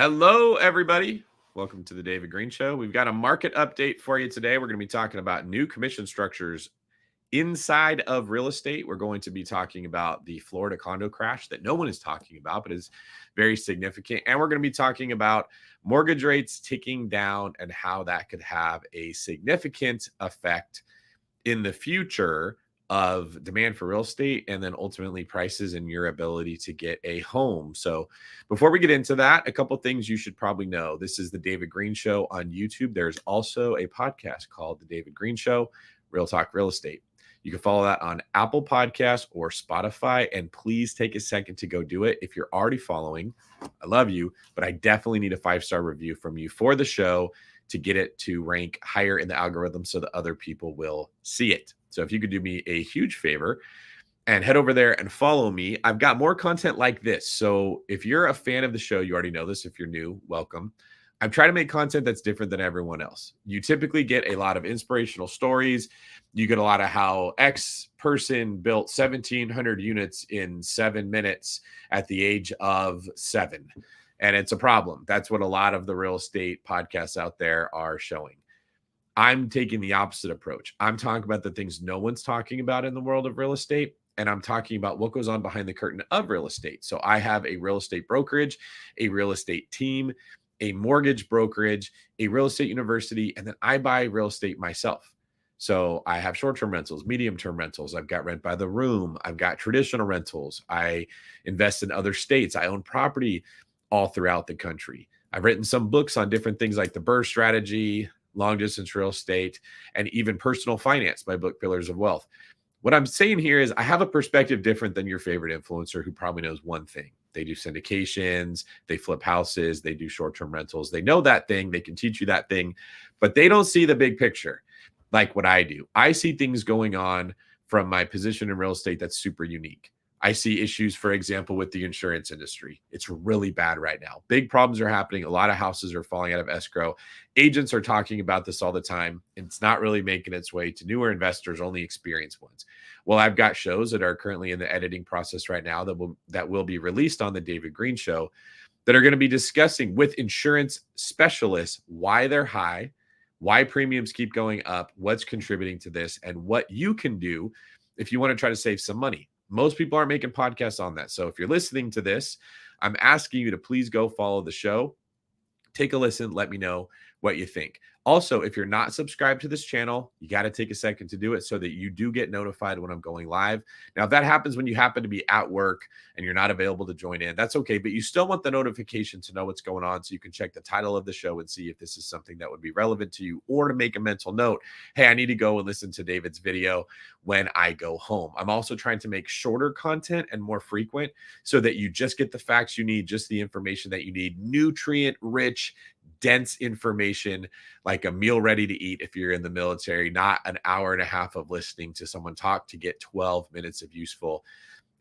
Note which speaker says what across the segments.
Speaker 1: Hello, everybody. Welcome to the David Greene Show. We've got a market update for you today. We're going to be talking about new commission structures inside of real estate. We're going to be talking about the Florida condo crash that no one is talking about, but is very significant. And we're going to be talking about mortgage rates ticking down and how that could have a significant effect in the future of demand for real estate and then ultimately prices and your ability to get a home. So before we get into that, a couple things you should probably know. This is the David Greene Show on YouTube. There's also a podcast called The David Greene Show, Real Talk Real Estate. You can follow that on Apple Podcasts or Spotify, and please take a second to go do it. If you're already following, I love you, but I definitely need a 5-star review from you for the show to get it to rank higher in the algorithm so that other people will see it. So if you could do me a huge favor and head over there and follow me, I've got more content like this. So if you're a fan of the show, you already know this. If you're new, welcome. I'm trying to make content that's different than everyone else. You typically get a lot of inspirational stories. You get a lot of how X person built 1,700 units in 7 minutes at the age of 7. And it's a problem. That's what a lot of the real estate podcasts out there are showing. I'm taking the opposite approach. I'm talking about the things no one's talking about in the world of real estate. And I'm talking about what goes on behind the curtain of real estate. So I have a real estate brokerage, a real estate team, a mortgage brokerage, a real estate university, and then I buy real estate myself. So I have short-term rentals, medium-term rentals. I've got rent by the room. I've got traditional rentals. I invest in other states. I own property all throughout the country. I've written some books on different things like the BRRRR strategy, long distance real estate, and even personal finance, my book, Pillars of Wealth. What I'm saying here is I have a perspective different than your favorite influencer who probably knows one thing. They do syndications, they flip houses, they do short-term rentals. They know that thing, they can teach you that thing, but they don't see the big picture like what I do. I see things going on from my position in real estate that's super unique. I see issues, for example, with the insurance industry. It's really bad right now. Big problems are happening. A lot of houses are falling out of escrow. Agents are talking about this all the time. It's not really making its way to newer investors, only experienced ones. Well, I've got shows that are currently in the editing process right now that will be released on the David Greene Show that are going to be discussing with insurance specialists why they're high, why premiums keep going up, what's contributing to this, and what you can do if you want to try to save some money. Most people aren't making podcasts on that. So if you're listening to this, I'm asking you to please go follow the show. Take a listen. Let me know what you think. Also, if you're not subscribed to this channel, you got to take a second to do it so that you do get notified when I'm going live. Now, if that happens when you happen to be at work and you're not available to join in, that's okay. But you still want the notification to know what's going on so you can check the title of the show and see if this is something that would be relevant to you, or to make a mental note. Hey, I need to go and listen to David's video when I go home. I'm also trying to make shorter content and more frequent so that you just get the facts you need, just the information that you need, nutrient rich, dense information, like a meal ready to eat if you're in the military, not an hour and a half of listening to someone talk to get 12 minutes of useful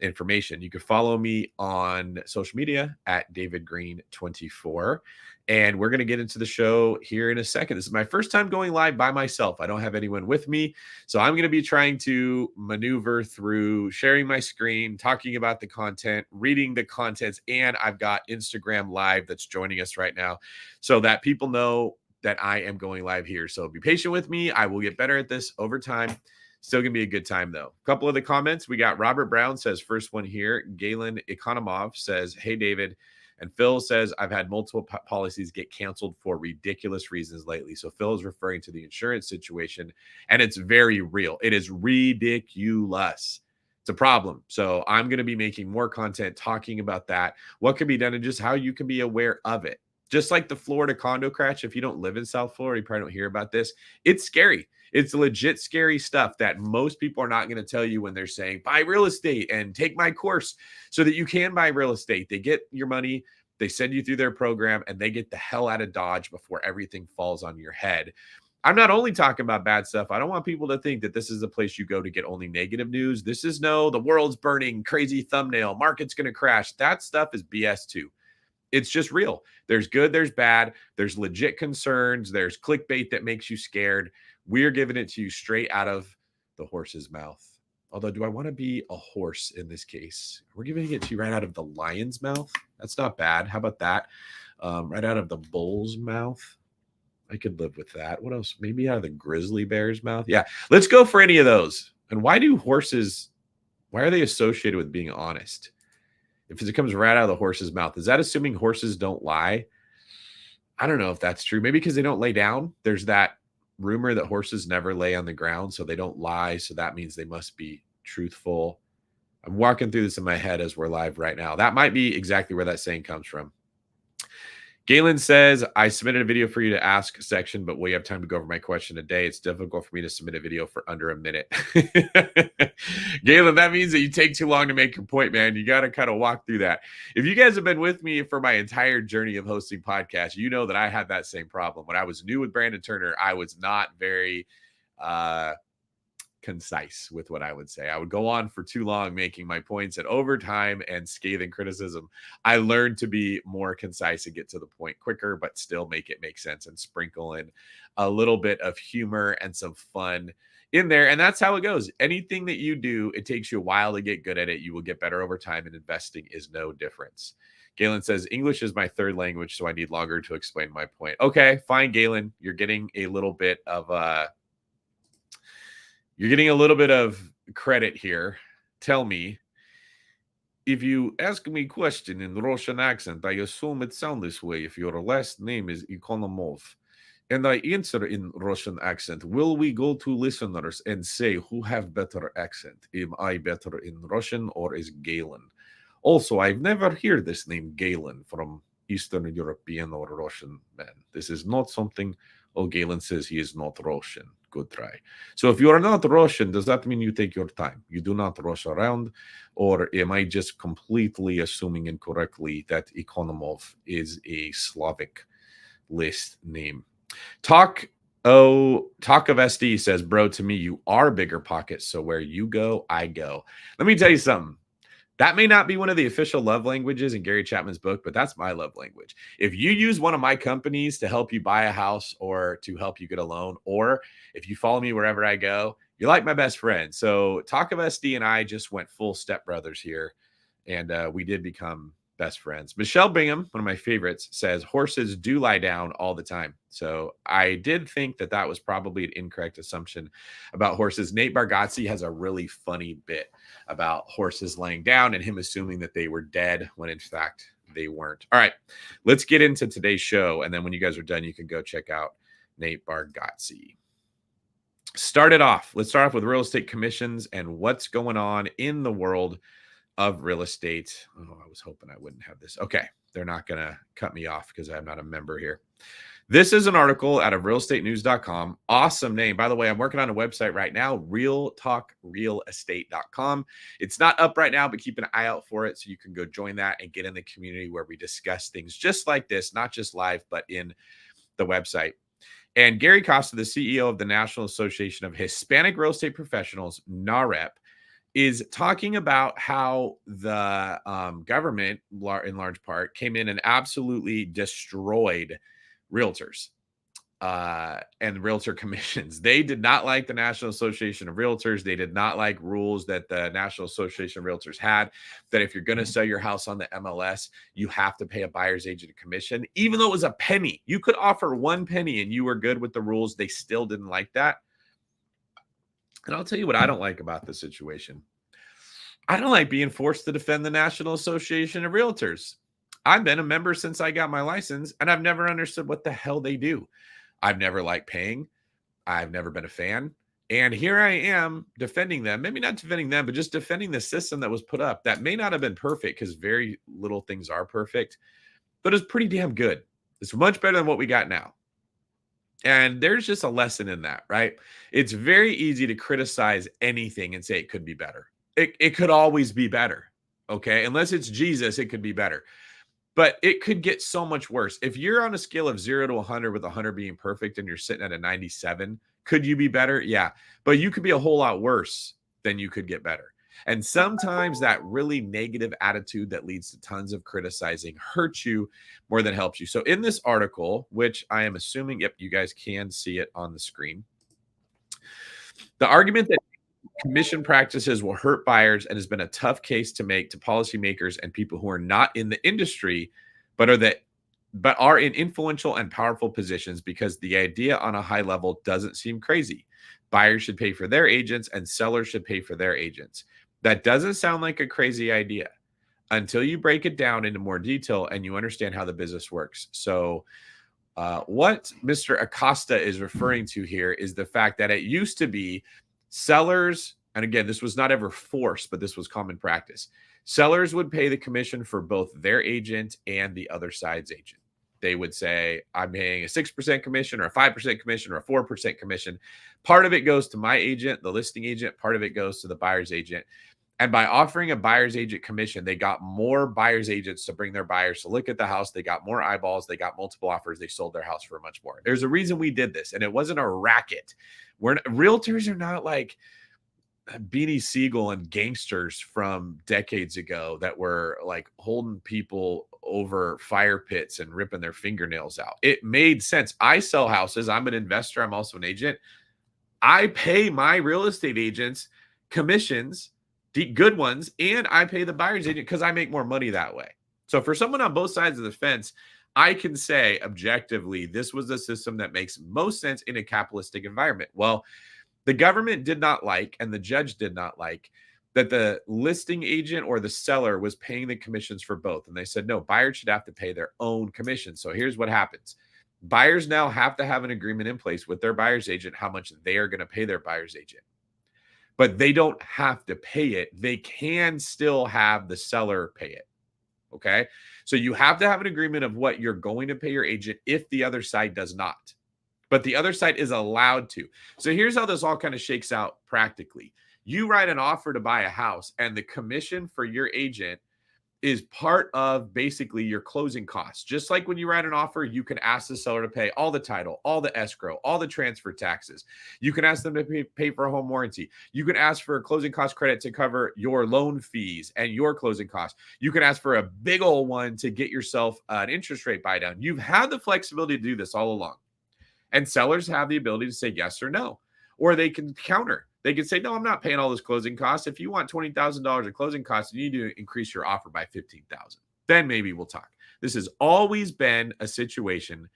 Speaker 1: information. You can follow me on social media at David Greene 24. And we're going to get into the show here in a second. This is my first time going live by myself. I don't have anyone with me. So I'm going to be trying to maneuver through sharing my screen, talking about the content, reading the contents, and I've got Instagram Live that's joining us right now so that people know that I am going live here. So be patient with me. I will get better at this over time. Still going to be a good time, though. A couple of the comments. We got Robert Brown says, first one here. Galen Economov says, hey, David. And Phil says, I've had multiple policies get canceled for ridiculous reasons lately. So Phil is referring to the insurance situation, and it's very real. It is ridiculous. It's a problem. So I'm going to be making more content talking about that, what can be done, and just how you can be aware of it. Just like the Florida condo crash, if you don't live in South Florida, you probably don't hear about this. It's scary. It's legit scary stuff that most people are not going to tell you when they're saying, buy real estate and take my course so that you can buy real estate. They get your money, they send you through their program, and they get the hell out of Dodge before everything falls on your head. I'm not only talking about bad stuff. I don't want people to think that this is a place you go to get only negative news. This is no, the world's burning, crazy thumbnail, market's going to crash. That stuff is BS too. It's just real. There's good, there's bad, there's legit concerns, there's clickbait that makes you scared. We're giving it to you straight out of the horse's mouth. Although, do I want to be a horse in this case? We're giving it to you right out of the lion's mouth. That's not bad. How about that? Right out of the bull's mouth. I could live with that. What else? Maybe out of the grizzly bear's mouth. Yeah, let's go for any of those. And why are they associated with being honest? If it comes right out of the horse's mouth, is that assuming horses don't lie? I don't know if that's true. Maybe because they don't lay down. There's that rumor that horses never lay on the ground, so they don't lie. So that means they must be truthful. I'm walking through this in my head as we're live right now. That might be exactly where that saying comes from. Galen says, I submitted a video for you to ask section, but we have time to go over my question today. It's difficult for me to submit a video for under a minute. Galen, that means that you take too long to make your point, man. You got to kind of walk through that. If you guys have been with me for my entire journey of hosting podcasts, you know that I had that same problem. When I was new with Brandon Turner, I was not very concise with what I would say. I would go on for too long making my points, and over time and scathing criticism, I learned to be more concise and get to the point quicker, but still make it make sense and sprinkle in a little bit of humor and some fun in there. And that's how it goes. Anything that you do, it takes you a while to get good at it. You will get better over time, and investing is no difference. Galen says, English is my third language, so I need longer to explain my point. Okay, fine, Galen. You're getting a little bit of credit here. Tell me, if you ask me a question in Russian accent, I assume it sounds this way. If your last name is Economov, and I answer in Russian accent, will we go to listeners and say who have better accent? Am I better in Russian or is Galen? Also, I've never heard this name Galen from Eastern European or Russian man. This is not something. Oh, Galen says he is not Russian. Good try. So if you are not Russian, does that mean you take your time? You do not rush around? Or am I just completely assuming incorrectly that Economov is a Slavic list name? Talk of SD says, bro, to me, you are bigger pockets. So where you go, I go. Let me tell you something. That may not be one of the official love languages in Gary Chapman's book, but that's my love language. If you use one of my companies to help you buy a house or to help you get a loan, or if you follow me wherever I go, you're like my best friend. So Talk of SD and I just went full stepbrothers here, and we did become best friends. Michelle Bingham, one of my favorites, says horses do lie down all the time. So I did think that that was probably an incorrect assumption about horses. Nate Bargatze has a really funny bit about horses laying down and him assuming that they were dead when in fact they weren't. All right, let's get into today's show. And then when you guys are done, you can go check out Nate Bargatze. Let's start off with real estate commissions and what's going on in the world of real estate. Oh, I was hoping I wouldn't have this. Okay, they're not going to cut me off because I'm not a member here. This is an article out of realestatenews.com. Awesome name. By the way, I'm working on a website right now, realtalkrealestate.com. It's not up right now, but keep an eye out for it so you can go join that and get in the community where we discuss things just like this, not just live, but in the website. And Gary Costa, the CEO of the National Association of Hispanic Real Estate Professionals, NAREP, is talking about how the government, in large part, came in and absolutely destroyed realtors and realtor commissions. They did not like the National Association of Realtors. They did not like rules that the National Association of Realtors had, that if you're going to sell your house on the MLS, you have to pay a buyer's agent commission, even though it was a penny. You could offer 1 penny and you were good with the rules. They still didn't like that. And I'll tell you what I don't like about the situation. I don't like being forced to defend the National Association of Realtors. I've been a member since I got my license, and I've never understood what the hell they do. I've never liked paying. I've never been a fan. And here I am defending them. Maybe not defending them, but just defending the system that was put up. That may not have been perfect because very little things are perfect, but it's pretty damn good. It's much better than what we got now. And there's just a lesson in that, right? It's very easy to criticize anything and say it could be better. It could always be better, okay? Unless it's Jesus, it could be better. But it could get so much worse. If you're on a scale of 0 to 100 with 100 being perfect and you're sitting at a 97, could you be better? Yeah. But you could be a whole lot worse than you could get better. And sometimes that really negative attitude that leads to tons of criticizing hurts you more than helps you. So in this article, which I am assuming, yep, you guys can see it on the screen, the argument that Commission practices will hurt buyers and has been a tough case to make to policymakers and people who are not in the industry, but are in influential and powerful positions because the idea on a high level doesn't seem crazy. Buyers should pay for their agents and sellers should pay for their agents. That doesn't sound like a crazy idea until you break it down into more detail and you understand how the business works. So what Mr. Acosta is referring to here is the fact that it used to be sellers, and again, this was not ever forced, but this was common practice. Sellers would pay the commission for both their agent and the other side's agent. They would say, I'm paying a 6% commission or a 5% commission or a 4% commission. Part of it goes to my agent, the listing agent. Part of it goes to the buyer's agent. And by offering a buyer's agent commission, they got more buyer's agents to bring their buyers to look at the house. They got more eyeballs. They got multiple offers. They sold their house for much more. There's a reason we did this, and it wasn't a racket. Realtors are not like Beanie Siegel and gangsters from decades ago that were like holding people over fire pits and ripping their fingernails out. It made sense. I sell houses. I'm an investor. I'm also an agent. I pay my real estate agents commissions, good ones, and I pay the buyer's agent because I make more money that way. So for someone on both sides of the fence, I can say objectively, this was a system that makes most sense in a capitalistic environment. Well, the government did not like, and the judge did not like, that the listing agent or the seller was paying the commissions for both. And they said, no, buyers should have to pay their own commission. So here's what happens. Buyers now have to have an agreement in place with their buyer's agent how much they are going to pay their buyer's agent. But they don't have to pay it. They can still have the seller pay it. Okay. So you have to have an agreement of what you're going to pay your agent if the other side does not. But the other side is allowed to. So here's how this all kind of shakes out practically. You write an offer to buy a house, and the commission for your agent is part of basically your closing costs. Just like when you write an offer, you can ask the seller to pay all the title, all the escrow, all the transfer taxes. You can ask them to pay for a home warranty. You can ask for a closing cost credit to cover your loan fees and your closing costs. You can ask for a big old one to get yourself an interest rate buy down. You've had the flexibility to do this all along. And sellers have the ability to say yes or no, or they can counter. They can say, no, I'm not paying all this closing costs. If you want $20,000 in closing costs, you need to increase your offer by $15,000. Then maybe we'll talk. This has always been a situation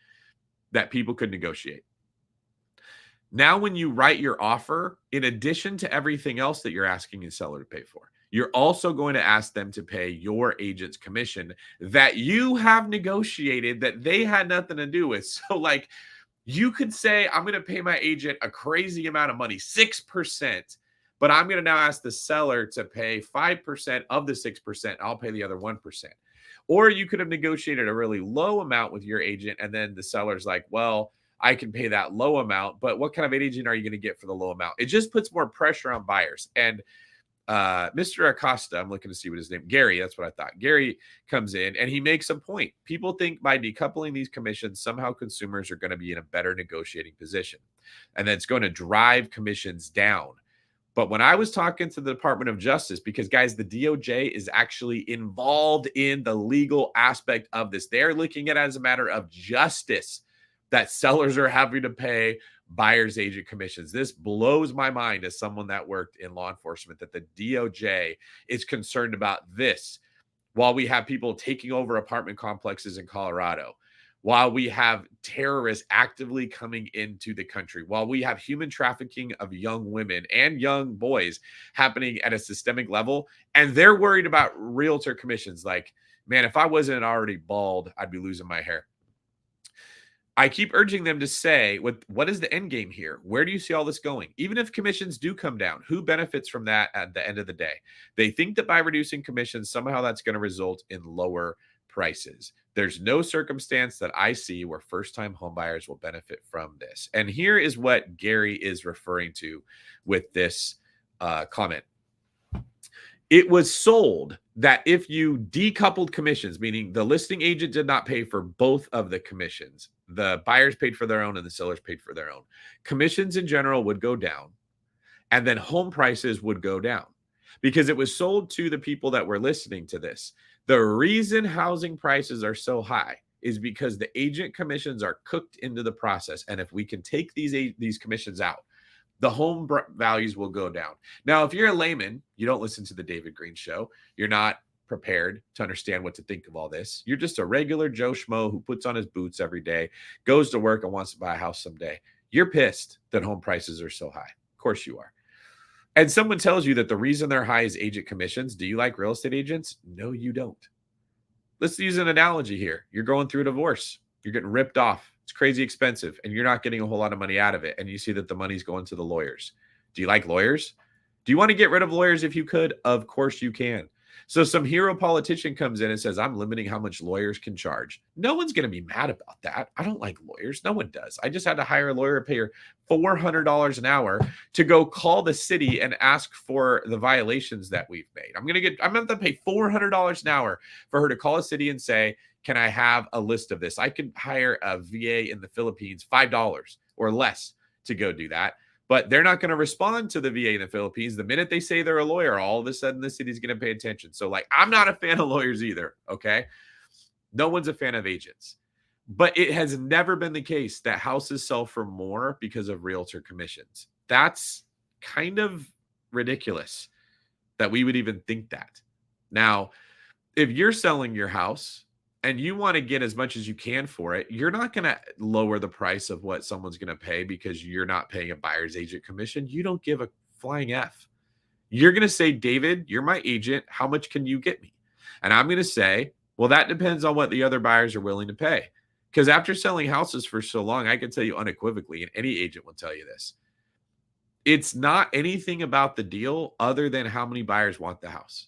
Speaker 1: that people could negotiate. Now, when you write your offer, in addition to everything else that you're asking a seller to pay for, you're also going to ask them to pay your agent's commission that you have negotiated that they had nothing to do with. So like, you could say, I'm going to pay my agent a crazy amount of money, 6%, but I'm going to now ask the seller to pay 5% of the 6%. I'll pay the other 1%. Or you could have negotiated a really low amount with your agent, and then the seller's like, well, I can pay that low amount, but what kind of agent are you going to get for the low amount? It just puts more pressure on buyers. And Mr. Acosta, I'm looking to see what his name, Gary, that's what I thought. Gary comes in and he makes a point. People think by decoupling these commissions, somehow consumers are going to be in a better negotiating position. And that's going to drive commissions down. But when I was talking to the Department of Justice, because guys, the DOJ is actually involved in the legal aspect of this. They're looking at it as a matter of justice that sellers are having to pay buyer's agent commissions. This blows my mind as someone that worked in law enforcement, that the DOJ is concerned about this while we have people taking over apartment complexes in Colorado, while we have terrorists actively coming into the country, while we have human trafficking of young women and young boys happening at a systemic level, and they're worried about realtor commissions. Like, man, if I wasn't already bald, I'd be losing my hair. I keep urging them to say, what is the end game here? Where do you see all this going? Even if commissions do come down, who benefits from that at the end of the day? They think that by reducing commissions, somehow that's going to result in lower prices. There's no circumstance that I see where first-time homebuyers will benefit from this. And here is what Gary is referring to with this comment. It was sold that if you decoupled commissions, meaning the listing agent did not pay for both of the commissions, the buyers paid for their own and the sellers paid for their own, commissions in general would go down, and then home prices would go down because it was sold to the people that were listening to this. The reason housing prices are so high is because the agent commissions are cooked into the process. And if we can take these commissions out, the home values will go down. Now, if you're a layman, you don't listen to the David Greene Show. You're not prepared to understand what to think of all this. You're just a regular Joe Schmo who puts on his boots every day, goes to work, and wants to buy a house someday. You're pissed that home prices are so high. Of course you are. And someone tells you that the reason they're high is agent commissions. Do you like real estate agents? No, you don't. Let's use an analogy here. You're going through a divorce. You're getting ripped off. It's crazy expensive, and you're not getting a whole lot of money out of it. And you see that the money's going to the lawyers. Do you like lawyers? Do you want to get rid of lawyers if you could? Of course you can. So some hero politician comes in and says, I'm limiting how much lawyers can charge. No one's going to be mad about that. I don't like lawyers. No one does. I just had to hire a lawyer, pay her $400 an hour to go call the city and ask for the violations that we've made. I'm going to have to pay $400 an hour for her to call a city and say, can I have a list of this? I could hire a VA in the Philippines, $5 or less to go do that. But they're not going to respond to the VA in the Philippines. The minute they say they're a lawyer, all of a sudden the city's going to pay attention. So I'm not a fan of lawyers either, okay? No one's a fan of agents. But it has never been the case that houses sell for more because of realtor commissions. That's kind of ridiculous that we would even think that. Now, if you're selling your house and you want to get as much as you can for it, you're not going to lower the price of what someone's going to pay because you're not paying a buyer's agent commission. You don't give a flying F. You're going to say, David, you're my agent. How much can you get me? And I'm going to say, well, that depends on what the other buyers are willing to pay. Because after selling houses for so long, I can tell you unequivocally, and any agent will tell you this, it's not anything about the deal other than how many buyers want the house.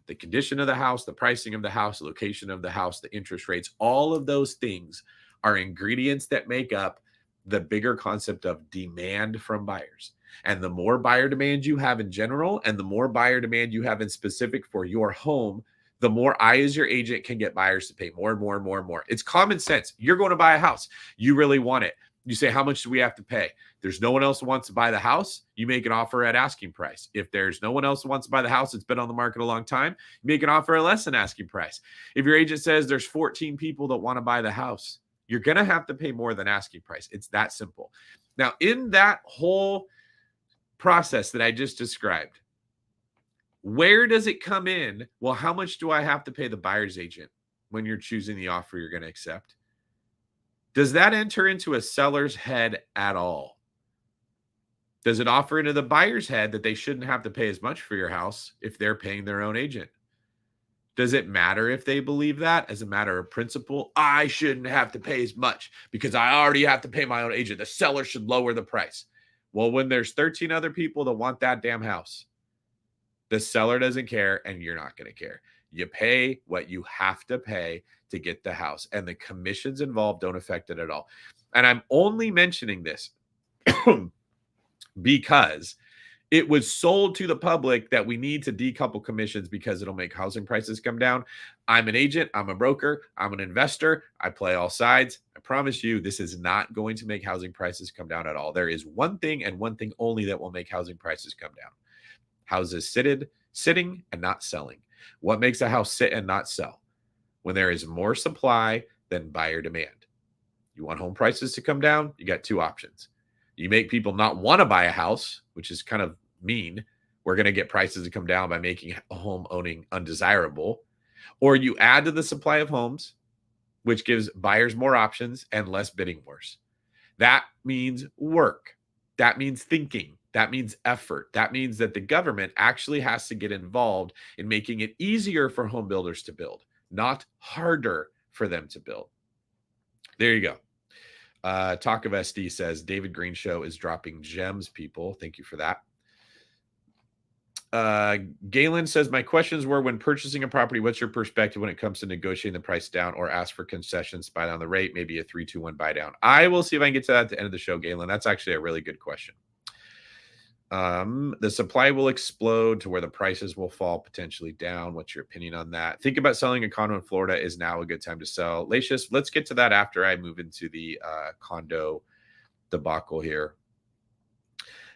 Speaker 1: The condition of the house, the pricing of the house, the location of the house, the interest rates, all of those things are ingredients that make up the bigger concept of demand from buyers. And the more buyer demand you have in general, and the more buyer demand you have in specific for your home, the more I as your agent can get buyers to pay more and more and more and more. It's common sense. You're going to buy a house. You really want it. You say, how much do we have to pay? There's no one else who wants to buy the house. You make an offer at asking price. If there's no one else who wants to buy the house, it's been on the market a long time, you make an offer at less than asking price. If your agent says there's 14 people that want to buy the house, you're going to have to pay more than asking price. It's that simple. Now, in that whole process that I just described, where does it come in? Well, how much do I have to pay the buyer's agent when you're choosing the offer you're going to accept? Does that enter into a seller's head at all? Does it offer into the buyer's head that they shouldn't have to pay as much for your house if they're paying their own agent? Does it matter if they believe that as a matter of principle? I shouldn't have to pay as much because I already have to pay my own agent. The seller should lower the price. Well, when there's 13 other people that want that damn house, the seller doesn't care and you're not going to care. You pay what you have to pay to get the house, and the commissions involved don't affect it at all. And I'm only mentioning this because it was sold to the public that we need to decouple commissions because it'll make housing prices come down. I'm an agent. I'm a broker. I'm an investor. I play all sides. I promise you, this is not going to make housing prices come down at all. There is one thing and one thing only that will make housing prices come down. Houses sitting and not selling. What makes a house sit and not sell? When there is more supply than buyer demand. You want home prices to come down? You got two options. You make people not want to buy a house, which is kind of mean. We're going to get prices to come down by making home owning undesirable. Or you add to the supply of homes, which gives buyers more options and less bidding wars. That means work. That means thinking. That means effort. That means that the government actually has to get involved in making it easier for home builders to build, not harder for them to build. There you go. Talk of SD says, David Greene Show is dropping gems, people. Thank you for that. Galen says, my questions were, when purchasing a property, what's your perspective when it comes to negotiating the price down or ask for concessions, buy down the rate, maybe a 3-2-1 buy down? I will see if I can get to that at the end of the show, Galen. That's actually a really good question. The supply will explode to where the prices will fall potentially down. What's your opinion on that? Think about selling a condo in Florida. Is now a good time to sell? Lacius, let's get to that after I move into the condo debacle here.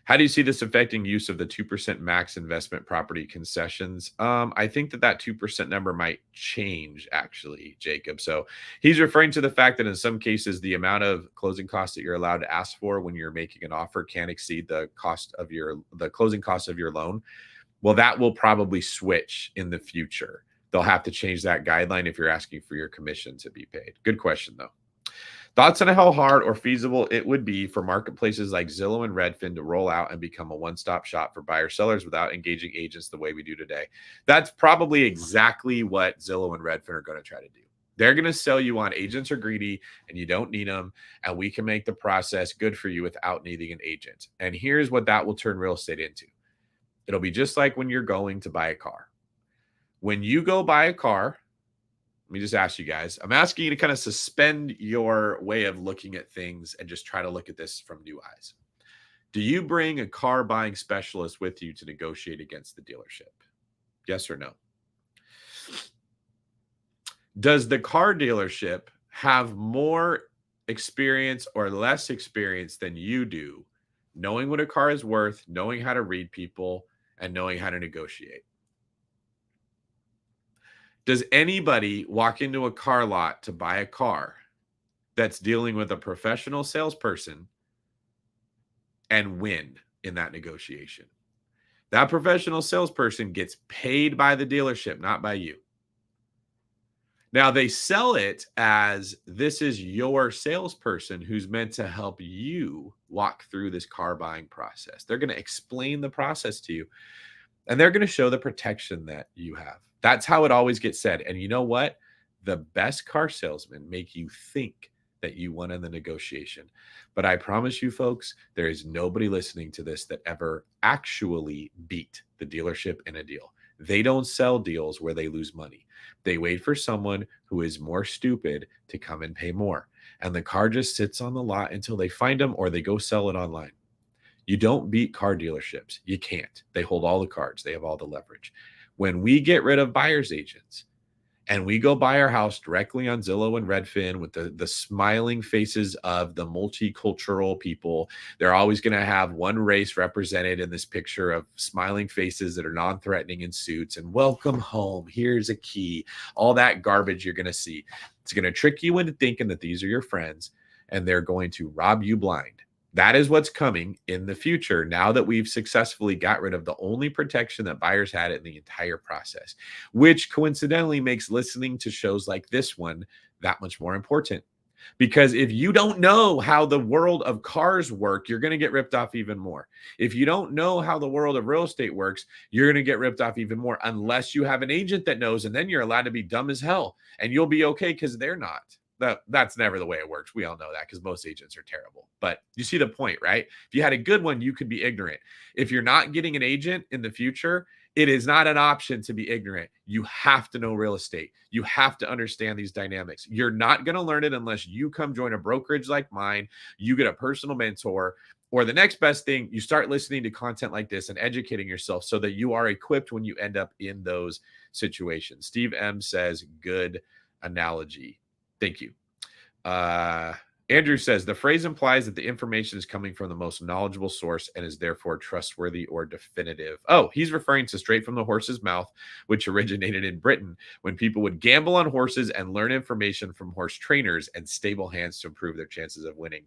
Speaker 1: How do you see this affecting use of the 2% max investment property concessions? I think that 2% number might change, actually, Jacob. So he's referring to the fact that in some cases, the amount of closing costs that you're allowed to ask for when you're making an offer can exceed the closing cost of your loan. Well, that will probably switch in the future. They'll have to change that guideline if you're asking for your commission to be paid. Good question, though. Thoughts on how hard or feasible it would be for marketplaces like Zillow and Redfin to roll out and become a one-stop shop for buyer sellers without engaging agents the way we do today? That's probably exactly what Zillow and Redfin are going to try to do. They're going to sell you on agents are greedy and you don't need them, and we can make the process good for you without needing an agent. And here's what that will turn real estate into. It'll be just like when you're going to buy a car. When you go buy a car, let me just ask you guys, I'm asking you to kind of suspend your way of looking at things and just try to look at this from new eyes. Do you bring a car buying specialist with you to negotiate against the dealership? Yes or no? Does the car dealership have more experience or less experience than you do, knowing what a car is worth, knowing how to read people, and knowing how to negotiate? Does anybody walk into a car lot to buy a car that's dealing with a professional salesperson and win in that negotiation? That professional salesperson gets paid by the dealership, not by you. Now, they sell it as this is your salesperson who's meant to help you walk through this car buying process. They're going to explain the process to you, and they're going to show the protection that you have. That's how it always gets said. And you know what? The best car salesmen make you think that you won in the negotiation. But I promise you, folks, there is nobody listening to this that ever actually beat the dealership in a deal. They don't sell deals where they lose money. They wait for someone who is more stupid to come and pay more. And the car just sits on the lot until they find them or they go sell it online. You don't beat car dealerships. You can't. They hold all the cards. They have all the leverage. When we get rid of buyer's agents and we go buy our house directly on Zillow and Redfin with the smiling faces of the multicultural people, they're always going to have one race represented in this picture of smiling faces that are non-threatening in suits and welcome home. Here's a key. All that garbage you're going to see. It's going to trick you into thinking that these are your friends and they're going to rob you blind. That is what's coming in the future now that we've successfully got rid of the only protection that buyers had in the entire process, which coincidentally makes listening to shows like this one that much more important. Because if you don't know how the world of cars work, you're going to get ripped off even more. If you don't know how the world of real estate works, you're going to get ripped off even more unless you have an agent that knows, and then you're allowed to be dumb as hell and you'll be okay because they're not. That's never the way it works. We all know that because most agents are terrible. But you see the point, right? If you had a good one, you could be ignorant. If you're not getting an agent in the future, it is not an option to be ignorant. You have to know real estate. You have to understand these dynamics. You're not going to learn it unless you come join a brokerage like mine, you get a personal mentor, or the next best thing, you start listening to content like this and educating yourself so that you are equipped when you end up in those situations. Steve M says, good analogy. Thank you. Andrew says, the phrase implies that the information is coming from the most knowledgeable source and is therefore trustworthy or definitive. Oh, he's referring to straight from the horse's mouth, which originated in Britain when people would gamble on horses and learn information from horse trainers and stable hands to improve their chances of winning.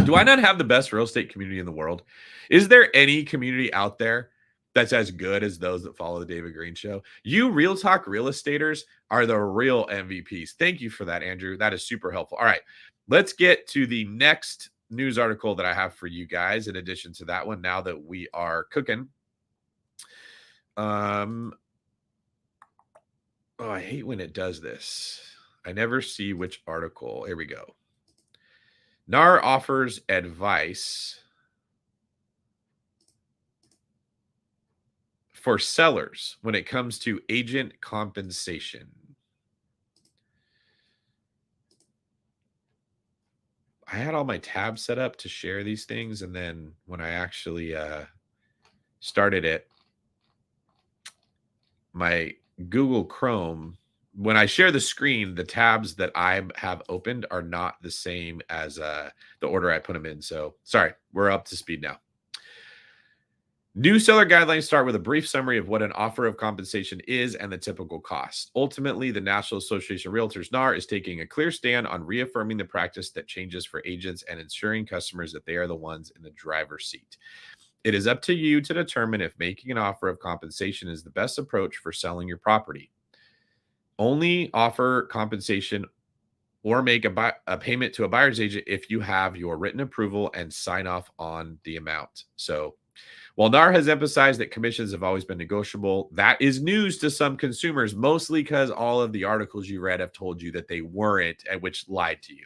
Speaker 1: Do I not have the best real estate community in the world? Is there any community out there that's as good as those that follow the David Greene Show? You Real Talk real estaters are the real MVPs. Thank you for that, Andrew. That is super helpful. All right, let's get to the next news article that I have for you guys in addition to that one now that we are cooking. Oh, I hate when it does this. I never see which article. Here we go. NAR offers advice for sellers when it comes to agent compensation. I had all my tabs set up to share these things, and then when I actually started it, my Google Chrome, when I share the screen, the tabs that I have opened are not the same as the order I put them in. So sorry, we're up to speed now. New seller guidelines start with a brief summary of what an offer of compensation is and the typical cost. Ultimately, the National Association of Realtors, NAR, is taking a clear stand on reaffirming the practice that changes for agents and ensuring customers that they are the ones in the driver's seat. It is up to you to determine if making an offer of compensation is the best approach for selling your property. Only offer compensation or make a payment to a buyer's agent if you have your written approval and sign off on the amount. So, while NAR has emphasized that commissions have always been negotiable, that is news to some consumers, mostly because all of the articles you read have told you that they weren't, and which lied to you.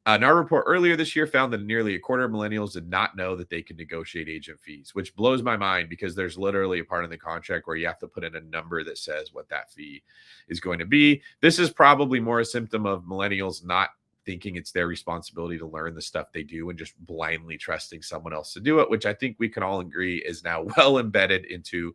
Speaker 1: NAR report earlier this year found that nearly a quarter of millennials did not know that they could negotiate agent fees, which blows my mind because there's literally a part in the contract where you have to put in a number that says what that fee is going to be. This is probably more a symptom of millennials not thinking it's their responsibility to learn the stuff they do and just blindly trusting someone else to do it, which I think we can all agree is now well embedded into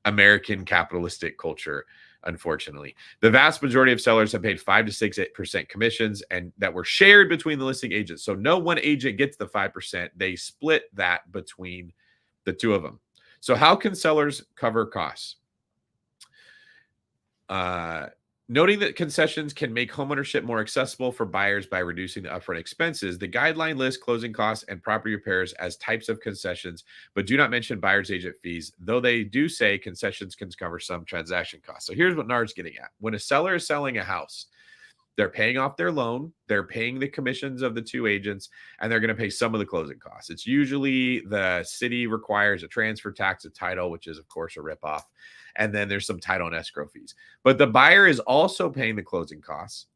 Speaker 1: American capitalistic culture. Unfortunately, the vast majority of sellers have paid 5 to 6% commissions, and that were shared between the listing agents. So no one agent gets the 5%. They split that between the two of them. So how can sellers cover costs? Noting that concessions can make homeownership more accessible for buyers by reducing the upfront expenses, the guideline lists closing costs and property repairs as types of concessions, but do not mention buyer's agent fees, though they do say concessions can cover some transaction costs. So here's what NAR's getting at. When a seller is selling a house, they're paying off their loan, they're paying the commissions of the two agents, and they're going to pay some of the closing costs. It's usually the city requires a transfer tax, a title, which is, of course, a ripoff. And then there's some title and escrow fees. But the buyer is also paying the closing costs.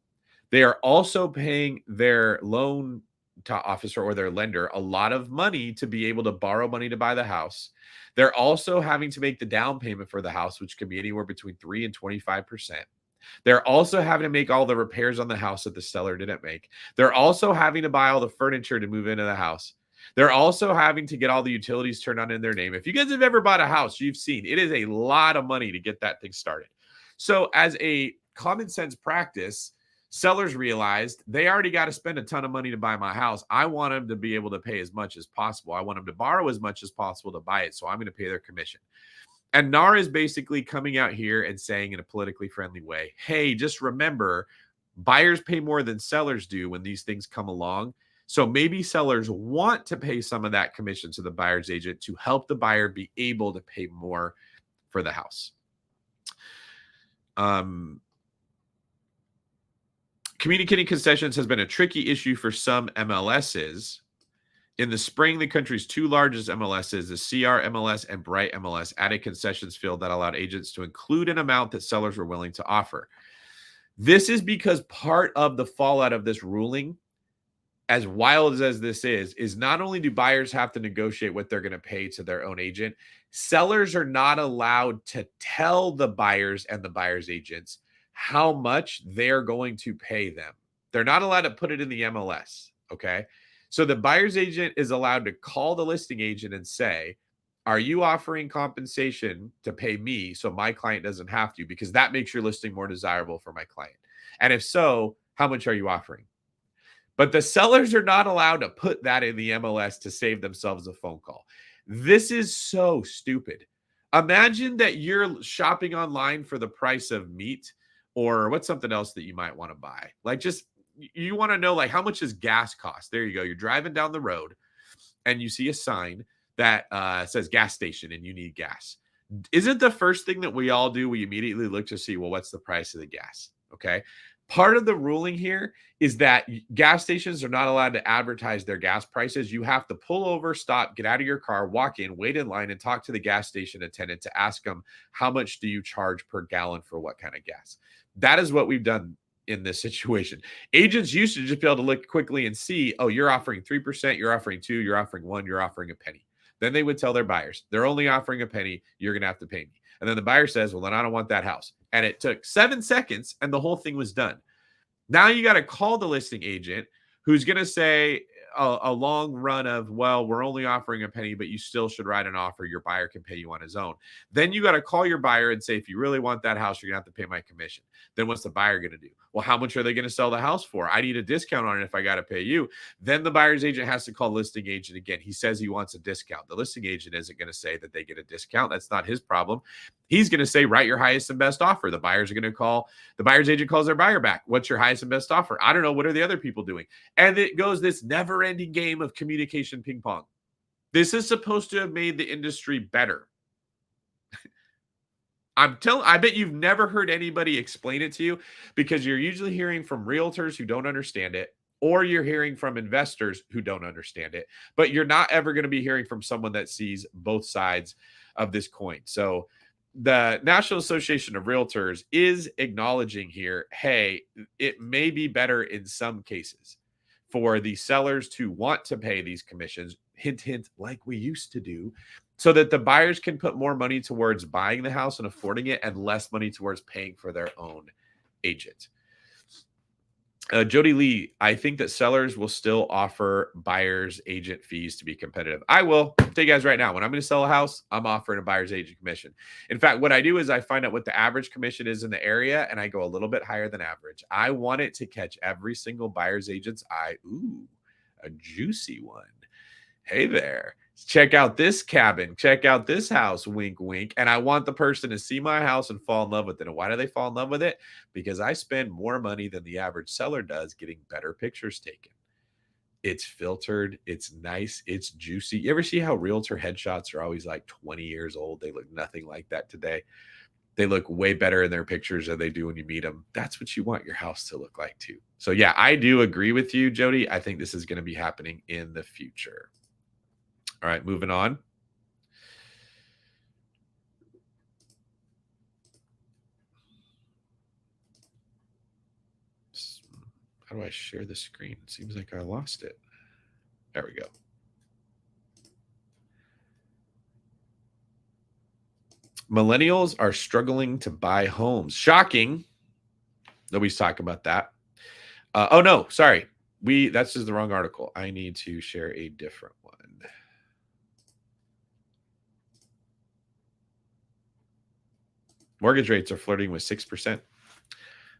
Speaker 1: They are also paying their loan officer or their lender a lot of money to be able to borrow money to buy the house. They're also having to make the down payment for the house, which can be anywhere between 3 and 25%. They're also having to make all the repairs on the house that the seller didn't make. They're also having to buy all the furniture to move into the house. They're also having to get all the utilities turned on in their name. If you guys have ever bought a house, you've seen it is a lot of money to get that thing started. So as a common sense practice, sellers realized they already got to spend a ton of money to buy my house. I want them to be able to pay as much as possible. I want them to borrow as much as possible to buy it. So I'm going to pay their commission. And NAR is basically coming out here and saying in a politically friendly way, hey, just remember, buyers pay more than sellers do when these things come along. So maybe sellers want to pay some of that commission to the buyer's agent to help the buyer be able to pay more for the house. Communicating concessions has been a tricky issue for some MLSs. In the spring, the country's two largest MLSs, the CR MLS and Bright MLS, added concessions field that allowed agents to include an amount that sellers were willing to offer. This is because part of the fallout of this ruling, as wild as this is not only do buyers have to negotiate what they're going to pay to their own agent, sellers are not allowed to tell the buyers and the buyer's agents how much they're going to pay them. They're not allowed to put it in the MLS, okay? So the buyer's agent is allowed to call the listing agent and say, are you offering compensation to pay me so my client doesn't have to? Because that makes your listing more desirable for my client. And if so, how much are you offering? But the sellers are not allowed to put that in the MLS to save themselves a phone call. This is so stupid. Imagine that you're shopping online for the price of meat, or what's something else that you might want to buy? Like, just, you want to know, like, how much does gas cost? There you go. You're driving down the road and you see a sign that says gas station and you need gas. Isn't the first thing that we all do, we immediately look to see, well, what's the price of the gas? Okay. Part of the ruling here is that gas stations are not allowed to advertise their gas prices. You have to pull over, stop, get out of your car, walk in, wait in line, and talk to the gas station attendant to ask them, how much do you charge per gallon for what kind of gas? That is what we've done in this situation. Agents used to just be able to look quickly and see, oh, you're offering 3%, you're offering 2%, you're offering 1%, you're offering a penny. Then they would tell their buyers, they're only offering a penny, you're going to have to pay me. And then the buyer says, well, then I don't want that house. And it took 7 seconds and the whole thing was done. Now you got to call the listing agent who's going to say, a long run of, well, we're only offering a penny, but you still should write an offer. Your buyer can pay you on his own. Then you got to call your buyer and say, if you really want that house, you're going to have to pay my commission. Then what's the buyer going to do? Well, how much are they going to sell the house for? I need a discount on it if I got to pay you. Then the buyer's agent has to call the listing agent again. He says he wants a discount. The listing agent isn't going to say that they get a discount. That's not his problem. He's going to say, write your highest and best offer. The buyers are going to call, the buyer's agent calls their buyer back. What's your highest and best offer? I don't know. What are the other people doing? And it goes this never-ending game of communication ping pong. This is supposed to have made the industry better. I bet you've never heard anybody explain it to you, because you're usually hearing from realtors who don't understand it, or you're hearing from investors who don't understand it, but you're not ever going to be hearing from someone that sees both sides of this coin. So the National Association of Realtors is acknowledging here, hey, it may be better in some cases for the sellers to want to pay these commissions, hint, hint, like we used to do, so that the buyers can put more money towards buying the house and affording it and less money towards paying for their own agent. Jody Lee, I think that sellers will still offer buyer's agent fees to be competitive. I will tell you guys right now, when I'm going to sell a house, I'm offering a buyer's agent commission. In fact, what I do is I find out what the average commission is in the area, and I go a little bit higher than average. I want it to catch every single buyer's agent's eye. Ooh, a juicy one. Hey there. Check out this cabin. Check out this house. Wink, wink. And I want the person to see my house and fall in love with it. And why do they fall in love with it? Because I spend more money than the average seller does getting better pictures taken. It's filtered. It's nice. It's juicy. You ever see how realtor headshots are always like 20 years old? They look nothing like that today. They look way better in their pictures than they do when you meet them. That's what you want your house to look like too. So yeah, I do agree with you, Jody. I think this is going to be happening in the future. All right, moving on. How do I share the screen? It seems like I lost it. There we go. Millennials are struggling to buy homes. Shocking. Nobody's talking about that. Oh, no, sorry. That's just the wrong article. I need to share a different one. Mortgage rates are flirting with 6%.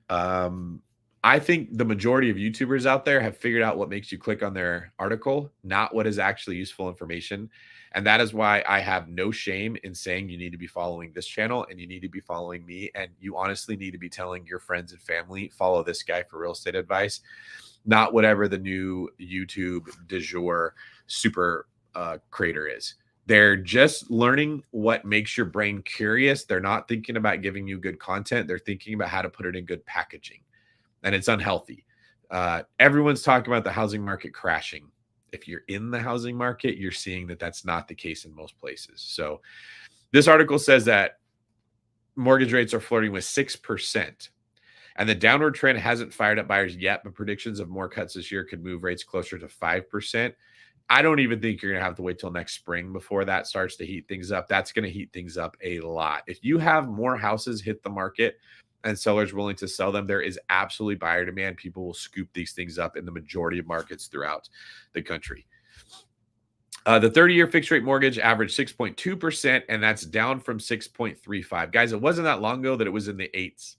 Speaker 1: I think the majority of YouTubers out there have figured out what makes you click on their article, not what is actually useful information. And that is why I have no shame in saying you need to be following this channel and you need to be following me. And you honestly need to be telling your friends and family, follow this guy for real estate advice, not whatever the new YouTube du jour super creator is. They're just learning what makes your brain curious. They're not thinking about giving you good content. They're thinking about how to put it in good packaging. And it's unhealthy. Everyone's talking about the housing market crashing. If you're in the housing market, you're seeing that that's not the case in most places. So this article says that mortgage rates are flirting with 6%. And the downward trend hasn't fired up buyers yet, but predictions of more cuts this year could move rates closer to 5%. I don't even think you're going to have to wait till next spring before that starts to heat things up. That's going to heat things up a lot. If you have more houses hit the market and sellers willing to sell them, there is absolutely buyer demand. People will scoop these things up in the majority of markets throughout the country. The 30-year fixed rate mortgage averaged 6.2%, and that's down from 6.35. Guys, it wasn't that long ago that it was in the 8s.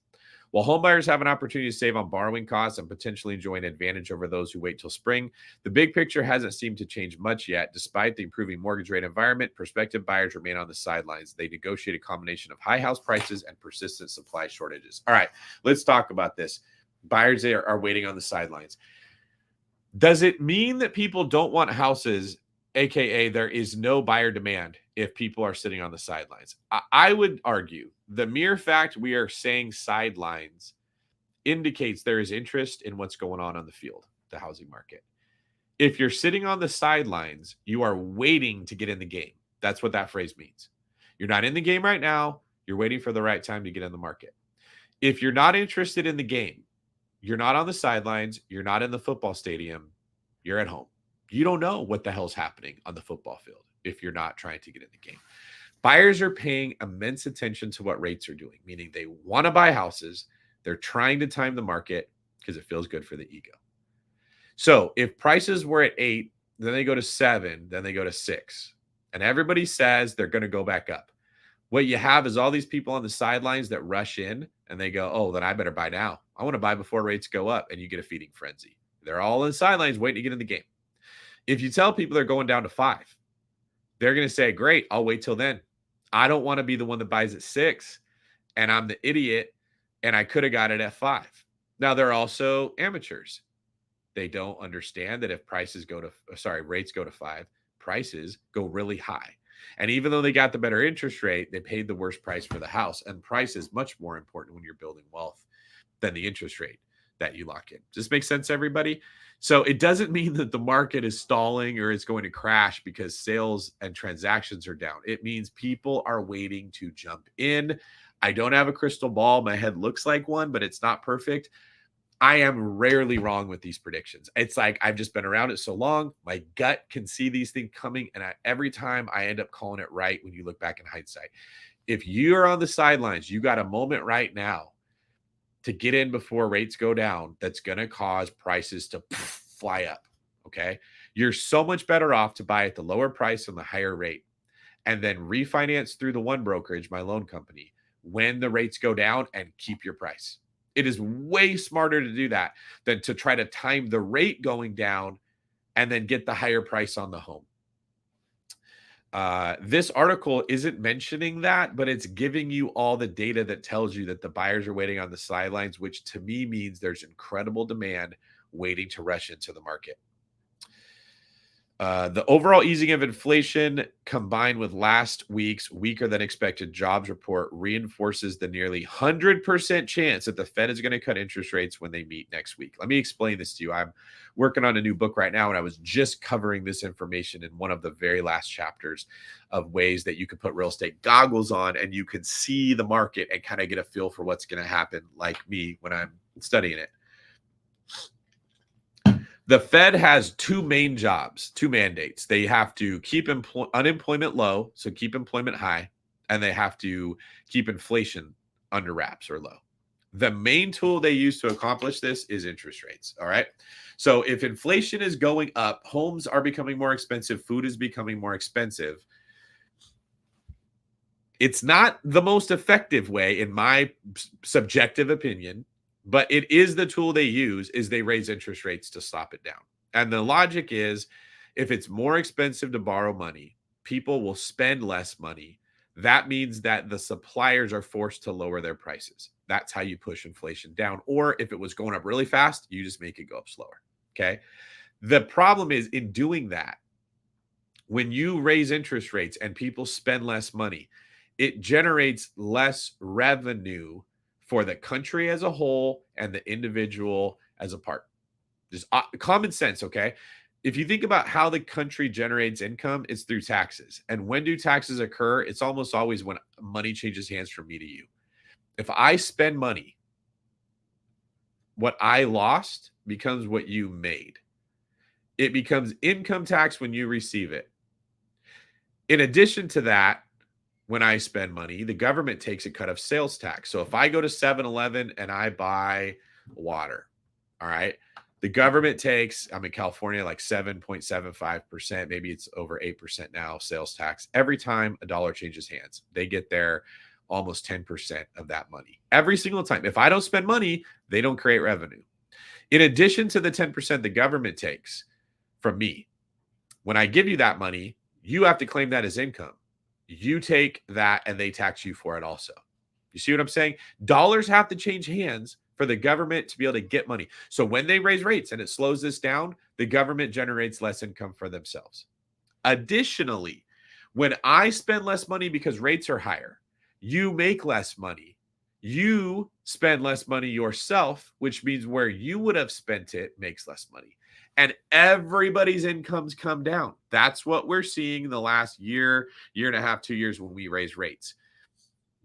Speaker 1: While homebuyers have an opportunity to save on borrowing costs and potentially enjoy an advantage over those who wait till spring, the big picture hasn't seemed to change much yet. Despite the improving mortgage rate environment, prospective buyers remain on the sidelines. They negotiate a combination of high house prices and persistent supply shortages. All right, let's talk about this. Buyers are waiting on the sidelines. Does it mean that people don't want houses, aka there is no buyer demand, if people are sitting on the sidelines? I would argue the mere fact we are saying sidelines indicates there is interest in what's going on the field, the housing market. If you're sitting on the sidelines, you are waiting to get in the game. That's what that phrase means. You're not in the game right now. You're waiting for the right time to get in the market. If you're not interested in the game, you're not on the sidelines, you're not in the football stadium, you're at home. You don't know what the hell's happening on the football field if you're not trying to get in the game. Buyers are paying immense attention to what rates are doing, meaning they want to buy houses. They're trying to time the market because it feels good for the ego. So if prices were at 8, then they go to 7, then they go to 6. And everybody says they're going to go back up. What you have is all these people on the sidelines that rush in and they go, oh, then I better buy now. I want to buy before rates go up. And you get a feeding frenzy. They're all on the sidelines waiting to get in the game. If you tell people they're going down to 5, they're going to say, great, I'll wait till then. I don't want to be the one that buys at 6 and I'm the idiot and I could have got it at 5. Now, they're also amateurs. They don't understand that if rates go to 5, prices go really high. And even though they got the better interest rate, they paid the worst price for the house. And price is much more important when you're building wealth than the interest rate that you lock in. Does this make sense, everybody? So it doesn't mean that the market is stalling or it's going to crash because sales and transactions are down. It means people are waiting to jump in. I don't have a crystal ball. My head looks like one, but it's not perfect. I am rarely wrong with these predictions. It's like I've just been around it so long. My gut can see these things coming. And every time I end up calling it right when you look back in hindsight. If you're on the sidelines, you got a moment right now to get in before rates go down that's going to cause prices to fly up. Okay. You're so much better off to buy at the lower price and the higher rate and then refinance through TheOneBrokerage, my loan company, when the rates go down and keep your price. It is way smarter to do that than to try to time the rate going down and then get the higher price on the home. This article isn't mentioning that, but it's giving you all the data that tells you that the buyers are waiting on the sidelines, which to me means there's incredible demand waiting to rush into the market. The overall easing of inflation combined with last week's weaker than expected jobs report reinforces the nearly 100% chance that the Fed is going to cut interest rates when they meet next week. Let me explain this to you. I'm working on a new book right now, and I was just covering this information in one of the very last chapters of ways that you can put real estate goggles on and you can see the market and kind of get a feel for what's going to happen, like me when I'm studying it. The Fed has two main jobs, two mandates. They have to keep unemployment low, so keep employment high, and they have to keep inflation under wraps or low. The main tool they use to accomplish this is interest rates, all right? So if inflation is going up, homes are becoming more expensive, food is becoming more expensive. It's not the most effective way, in my subjective opinion, but it is the tool they use. Is they raise interest rates to stop it down. And the logic is if it's more expensive to borrow money, people will spend less money. That means that the suppliers are forced to lower their prices. That's how you push inflation down. Or if it was going up really fast, you just make it go up slower. Okay. The problem is in doing that, when you raise interest rates and people spend less money, it generates less revenue for the country as a whole and the individual as a part. Just common sense, okay? If you think about how the country generates income, it's through taxes. And when do taxes occur? It's almost always when money changes hands from me to you. If I spend money, what I lost becomes what you made. It becomes income tax when you receive it. In addition to that, when I spend money, the government takes a cut of sales tax. So if I go to 7-Eleven and I buy water, all right, the government takes, I'm in California, like 7.75%, maybe it's over 8% now, sales tax. Every time a dollar changes hands, they get their almost 10% of that money. Every single time. If I don't spend money, they don't create revenue. In addition to the 10% the government takes from me, when I give you that money, you have to claim that as income. You take that and they tax you for it also. You see what I'm saying? Dollars have to change hands for the government to be able to get money. So when they raise rates and it slows this down, the government generates less income for themselves. Additionally, when I spend less money because rates are higher, you make less money. You spend less money yourself, which means where you would have spent it makes less money. And everybody's incomes come down. That's what we're seeing in the last year, year and a half, 2 years when we raise rates.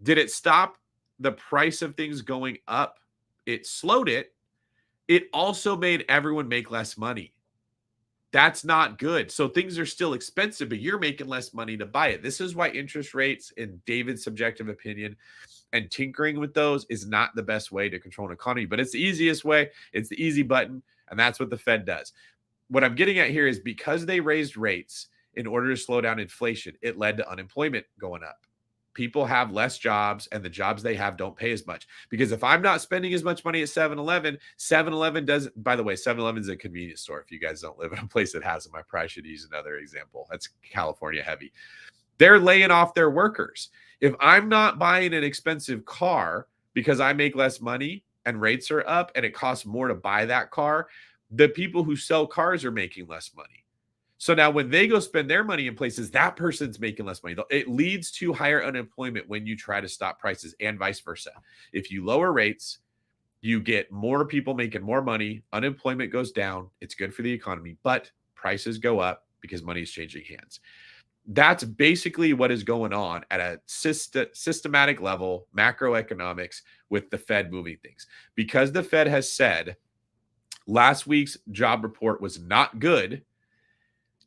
Speaker 1: Did it stop the price of things going up? It slowed it. It also made everyone make less money. That's not good. So things are still expensive, but you're making less money to buy it. This is why interest rates, in David's subjective opinion, and tinkering with those is not the best way to control an economy, but it's the easiest way. It's the easy button, and that's what the Fed does. What I'm getting at here is because they raised rates in order to slow down inflation, it led to unemployment going up. People have less jobs, and the jobs they have don't pay as much. Because if I'm not spending as much money at 7-Eleven, 7-Eleven doesn't, by the way, 7-Eleven is a convenience store. If you guys don't live in a place that has them, I probably should use another example. That's California heavy. They're laying off their workers. If I'm not buying an expensive car because I make less money and rates are up and it costs more to buy that car, the people who sell cars are making less money. So now when they go spend their money in places, that person's making less money. It leads to higher unemployment when you try to stop prices, and vice versa. If you lower rates, you get more people making more money. Unemployment goes down. It's good for the economy, but prices go up because money is changing hands. That's basically what is going on at a systematic level, macroeconomics, with the Fed moving things. Because the Fed has said last week's job report was not good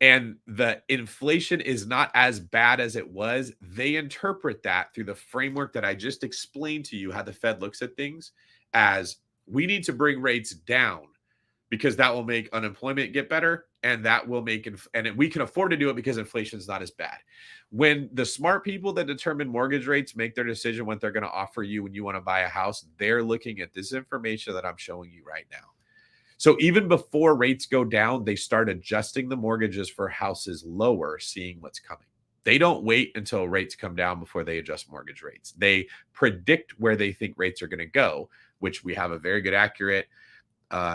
Speaker 1: and the inflation is not as bad as it was, they interpret that through the framework that I just explained to you, how the Fed looks at things, as we need to bring rates down because that will make unemployment get better, and that will make and we can afford to do it because inflation is not as bad. When the smart people that determine mortgage rates make their decision what they're going to offer you when you want to buy a house, they're looking at this information that I'm showing you right now. So even before rates go down, they start adjusting the mortgages for houses lower, seeing what's coming. They don't wait until rates come down before they adjust mortgage rates. They predict where they think rates are going to go, which we have a very good, accurate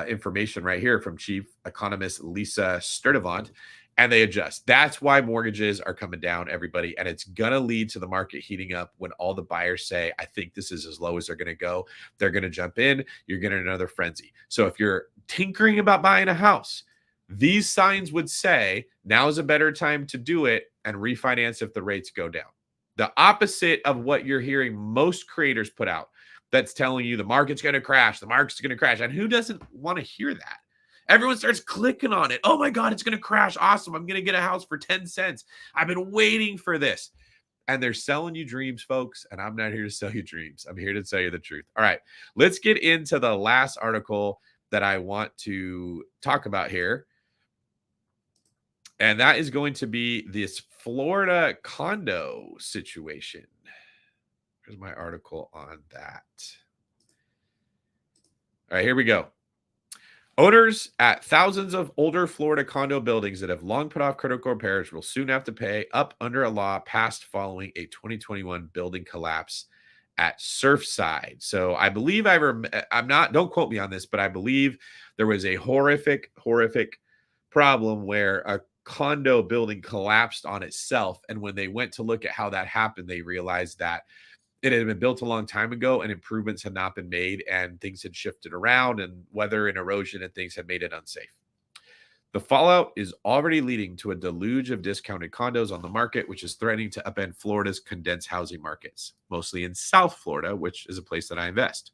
Speaker 1: information right here from Chief Economist Lisa Sturdivant, and they adjust. That's why mortgages are coming down, everybody, and it's going to lead to the market heating up when all the buyers say, I think this is as low as they're going to go. They're going to jump in. You're getting another frenzy. So if you're tinkering about buying a house, these signs would say now is a better time to do it and refinance if the rates go down. The opposite of what you're hearing most creators put out, that's telling you the market's going to crash, the market's going to crash. And who doesn't want to hear that? Everyone starts clicking on it. Oh my God, it's going to crash. Awesome. I'm going to get a house for 10 cents. I've been waiting for this. And they're selling you dreams, folks. And I'm not here to sell you dreams. I'm here to tell you the truth. All right, let's get into the last article that I want to talk about here. And that is going to be this Florida condo situation. Here's my article on that. All right, here we go. Owners at thousands of older Florida condo buildings that have long put off critical repairs will soon have to pay up under a law passed following a 2021 building collapse at Surfside. So I believe I'm not, don't quote me on this, but I believe there was a horrific problem where a condo building collapsed on itself. And when they went to look at how that happened, they realized that it had been built a long time ago and improvements had not been made and things had shifted around and weather and erosion and things had made it unsafe. The fallout is already leading to a deluge of discounted condos on the market, which is threatening to upend Florida's condensed housing markets, mostly in South Florida, which is a place that I invest.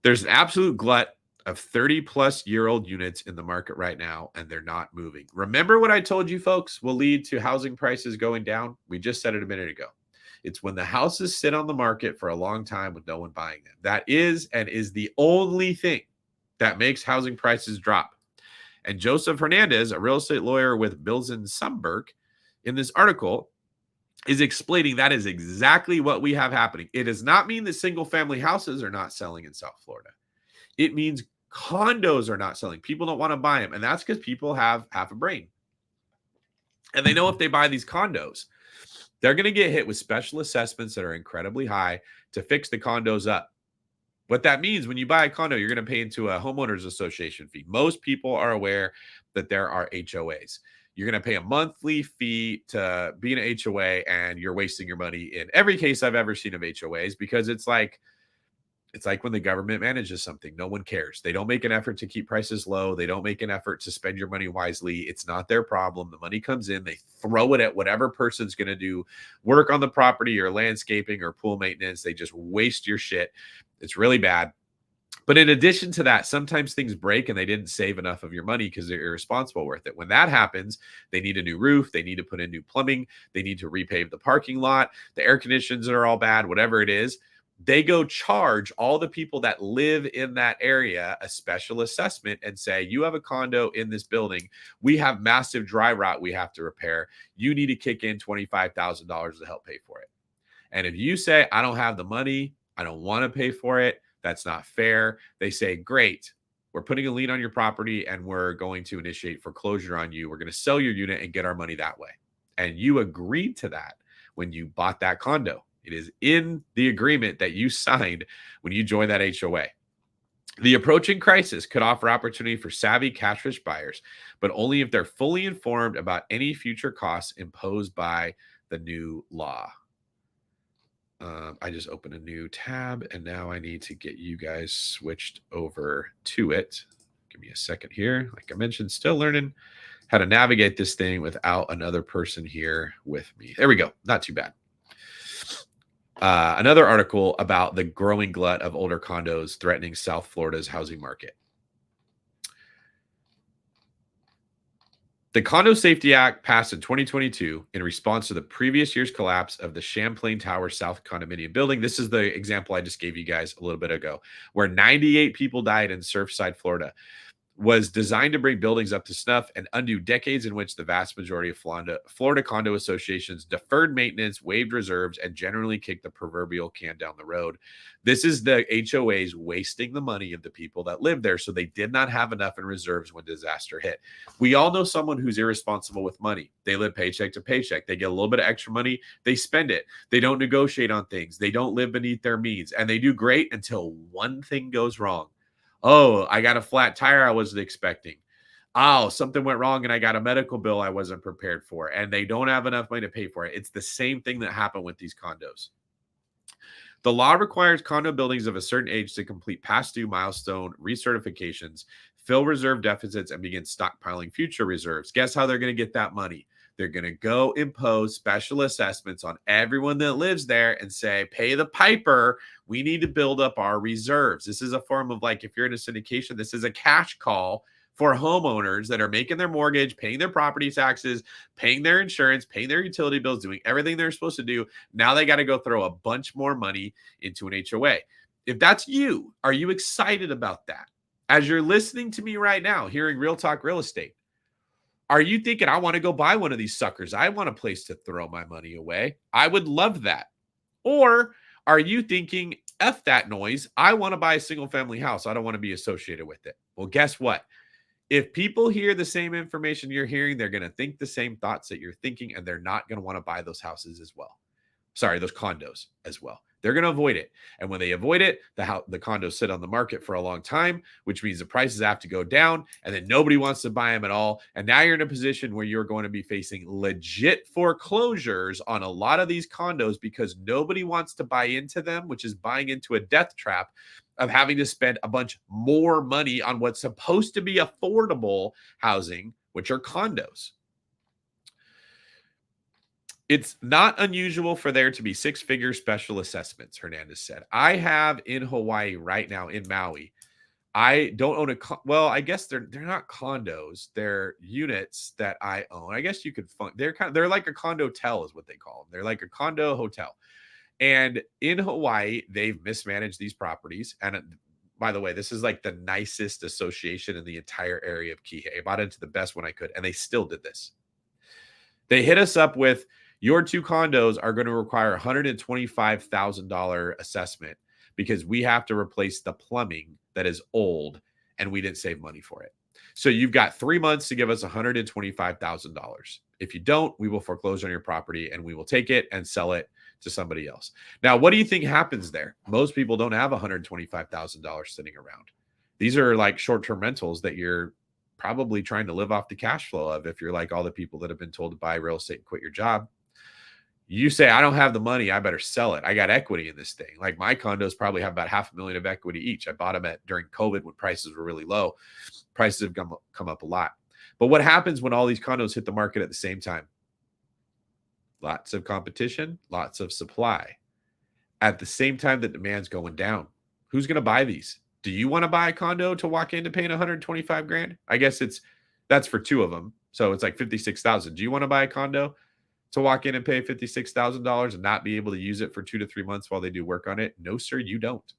Speaker 1: There's an absolute glut of 30-plus-year-old units in the market right now, and they're not moving. Remember what I told you, folks, will lead to housing prices going down? We just said it a minute ago. It's when the houses sit on the market for a long time with no one buying them. That is and is the only thing that makes housing prices drop. And Joseph Hernandez, a real estate lawyer with Bilzen Sumberg, in this article is explaining that is exactly what we have happening. It does not mean that single-family houses are not selling in South Florida. It means condos are not selling. People don't want to buy them, and that's because people have half a brain. And they know if they buy these condos, they're going to get hit with special assessments that are incredibly high to fix the condos up. What that means, when you buy a condo, you're going to pay into a homeowners association fee. Most people are aware that there are HOAs. You're going to pay a monthly fee to be in an HOA, and you're wasting your money in every case I've ever seen of HOAs, because it's like when the government manages something, no one cares. They don't make an effort to keep prices low. They don't make an effort to spend your money wisely. It's not their problem. The money comes in, they throw it at whatever person's going to do work on the property or landscaping or pool maintenance. They just waste your shit. It's really bad. But in addition to that, sometimes things break and they didn't save enough of your money because they're irresponsible with it. When that happens, they need a new roof, they need to put in new plumbing, they need to repave the parking lot, the air conditions are all bad, whatever it is. They go charge all the people that live in that area a special assessment and say, you have a condo in this building. We have massive dry rot we have to repair. You need to kick in $25,000 to help pay for it. And if you say, I don't have the money, I don't want to pay for it, that's not fair. They say, great, we're putting a lien on your property and we're going to initiate foreclosure on you. We're going to sell your unit and get our money that way. And you agreed to that when you bought that condo. It is in the agreement that you signed when you joined that HOA. The approaching crisis could offer opportunity for savvy cash-rich buyers, but only if they're fully informed about any future costs imposed by the new law. I just opened a new tab and now I need to get you guys switched over to it. Give me a second here. Like I mentioned, still learning how to navigate this thing without another person here with me. There we go. Not too bad. Another article about the growing glut of older condos threatening South Florida's housing market. The Condo Safety Act passed in 2022 in response to the previous year's collapse of the Champlain Tower South condominium building. This is the example I just gave you guys a little bit ago, where 98 people died in Surfside, Florida. Was designed to bring buildings up to snuff and undo decades in which the vast majority of Florida condo associations deferred maintenance, waived reserves, and generally kicked the proverbial can down the road. This is the HOAs wasting the money of the people that live there, so they did not have enough in reserves when disaster hit. We all know someone who's irresponsible with money. They live paycheck to paycheck. They get a little bit of extra money. They spend it. They don't negotiate on things. They don't live beneath their means, and they do great until one thing goes wrong. Oh, I got a flat tire I wasn't expecting. Oh, something went wrong and I got a medical bill I wasn't prepared for. And they don't have enough money to pay for it. It's the same thing that happened with these condos. The law requires condo buildings of a certain age to complete past due milestone recertifications, fill reserve deficits, and begin stockpiling future reserves. Guess how they're going to get that money? They're going to go impose special assessments on everyone that lives there and say, pay the piper. We need to build up our reserves. This is a form of, like, if you're in a syndication, this is a cash call for homeowners that are making their mortgage, paying their property taxes, paying their insurance, paying their utility bills, doing everything they're supposed to do. Now they got to go throw a bunch more money into an HOA. If that's you, are you excited about that? As you're listening to me right now, hearing Real Talk Real Estate, are you thinking, I want to go buy one of these suckers? I want a place to throw my money away. I would love that. Or are you thinking, F that noise, I want to buy a single family house. I don't want to be associated with it. Well, guess what? If people hear the same information you're hearing, they're going to think the same thoughts that you're thinking, and they're not going to want to buy those houses as well. Sorry, those condos as well. They're going to avoid it. And when they avoid it, the condos sit on the market for a long time, which means the prices have to go down, and then nobody wants to buy them at all. And now you're in a position where you're going to be facing legit foreclosures on a lot of these condos because nobody wants to buy into them, which is buying into a death trap of having to spend a bunch more money on what's supposed to be affordable housing, which are condos. It's not unusual for there to be six-figure special assessments, Hernandez said. I have in Hawaii right now, in Maui. I don't own well, I guess they're not condos. They're units that I own. I guess you could they're like a condo-tel is what they call them. They're like a condo hotel. And in Hawaii, they've mismanaged these properties. And by the way, this is like the nicest association in the entire area of Kihei. I bought into the best one I could, and they still did this. They hit us up with, your two condos are going to require $125,000 assessment because we have to replace the plumbing that is old and we didn't save money for it. So you've got 3 months to give us $125,000. If you don't, we will foreclose on your property and we will take it and sell it to somebody else. Now, what do you think happens there? Most people don't have $125,000 sitting around. These are like short-term rentals that you're probably trying to live off the cash flow of if you're like all the people that have been told to buy real estate and quit your job. You say, I don't have the money, I better sell it. I got equity in this thing. Like my condos probably have about $500,000 of equity each. I bought them during COVID when prices were really low. Prices have come up a lot. But what happens when all these condos hit the market at the same time? Lots of competition, lots of supply. At the same time that demand's going down. Who's going to buy these? Do you want to buy a condo to walk into paying 125 grand? I guess that's for two of them. So it's like 56,000. Do you want to buy a condo to walk in and pay $56,000 and not be able to use it for 2 to 3 months while they do work on it? No, sir, you don't.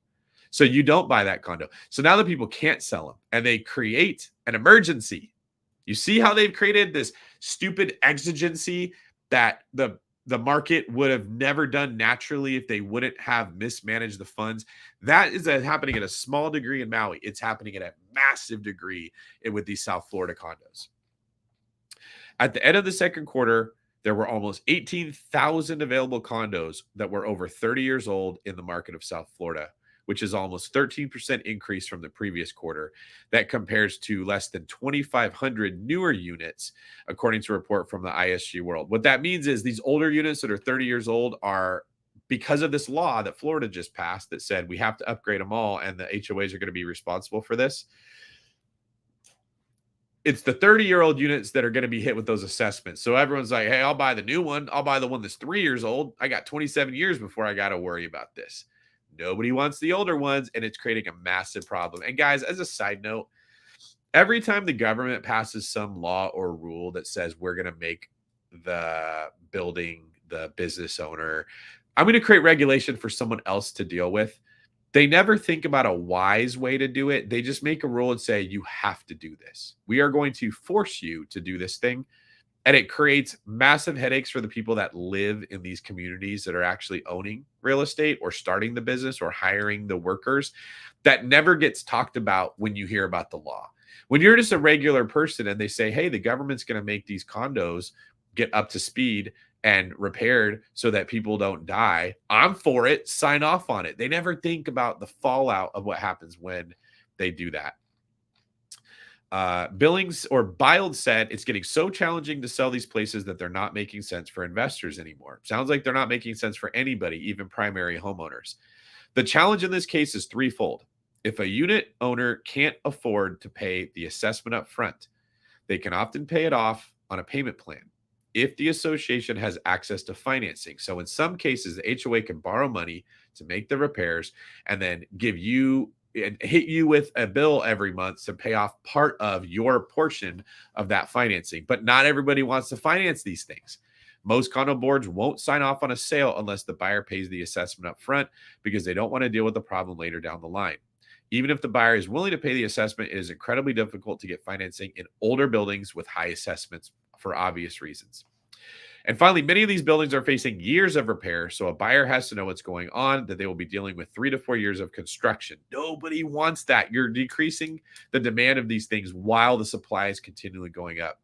Speaker 1: So you don't buy that condo. So now the people can't sell them and they create an emergency. You see how they've created this stupid exigency that the market would have never done naturally if they wouldn't have mismanaged the funds. That is happening at a small degree in Maui. It's happening at a massive degree with these South Florida condos. At the end of the second quarter, there were almost 18,000 available condos that were over 30 years old in the market of South Florida, which is almost 13% increase from the previous quarter. That compares to less than 2,500 newer units, according to a report from the ISG World. What that means is these older units that are 30 years old are, because of this law that Florida just passed that said we have to upgrade them all and the HOAs are going to be responsible for this. It's the 30-year-old units that are going to be hit with those assessments. So everyone's like, hey, I'll buy the new one. I'll buy the one that's 3 years old. I got 27 years before I got to worry about this. Nobody wants the older ones, and it's creating a massive problem. And guys, as a side note, every time the government passes some law or rule that says we're going to make the building, the business owner, I'm going to create regulation for someone else to deal with, they never think about a wise way to do it. They just make a rule and say, you have to do this. We are going to force you to do this thing. And it creates massive headaches for the people that live in these communities that are actually owning real estate or starting the business or hiring the workers. That never gets talked about when you hear about the law. When you're just a regular person and they say, hey, the government's going to make these condos get up to speed and repaired so that people don't die, I'm for it. Sign off on it. They never think about the fallout of what happens when they do that. Billings or Bild said it's getting so challenging to sell these places that they're not making sense for investors anymore. Sounds like they're not making sense for anybody, even primary homeowners. The challenge in this case is threefold. If a unit owner can't afford to pay the assessment up front, they can often pay it off on a payment plan if the association has access to financing. So in some cases, the HOA can borrow money to make the repairs and then give you and hit you with a bill every month to pay off part of your portion of that financing. But not everybody wants to finance these things. Most condo boards won't sign off on a sale unless the buyer pays the assessment up front because they don't want to deal with the problem later down the line. Even if the buyer is willing to pay the assessment, it is incredibly difficult to get financing in older buildings with high assessments for obvious reasons. And finally, many of these buildings are facing years of repair, so a buyer has to know what's going on, that they will be dealing with 3 to 4 years of construction. Nobody wants that. You're decreasing the demand of these things while the supply is continually going up.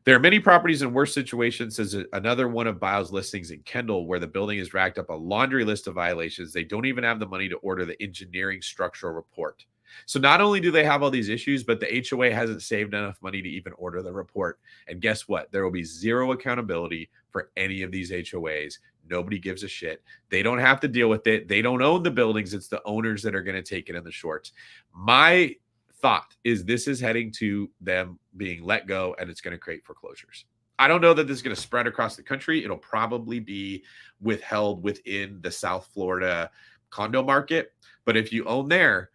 Speaker 1: There are many properties in worse situations, says another one of Bild's listings in Kendall, where the building has racked up a laundry list of violations. They don't even have the money to order the engineering structural report. So not only do they have all these issues, but the HOA hasn't saved enough money to even order the report. And guess what? There will be zero accountability for any of these HOAs. Nobody gives a shit. They don't have to deal with it. They don't own the buildings. It's the owners that are going to take it in the shorts. My thought is this is heading to them being let go, and it's going to create foreclosures. I don't know that this is going to spread across the country. It'll probably be withheld within the South Florida condo market. But if you own there,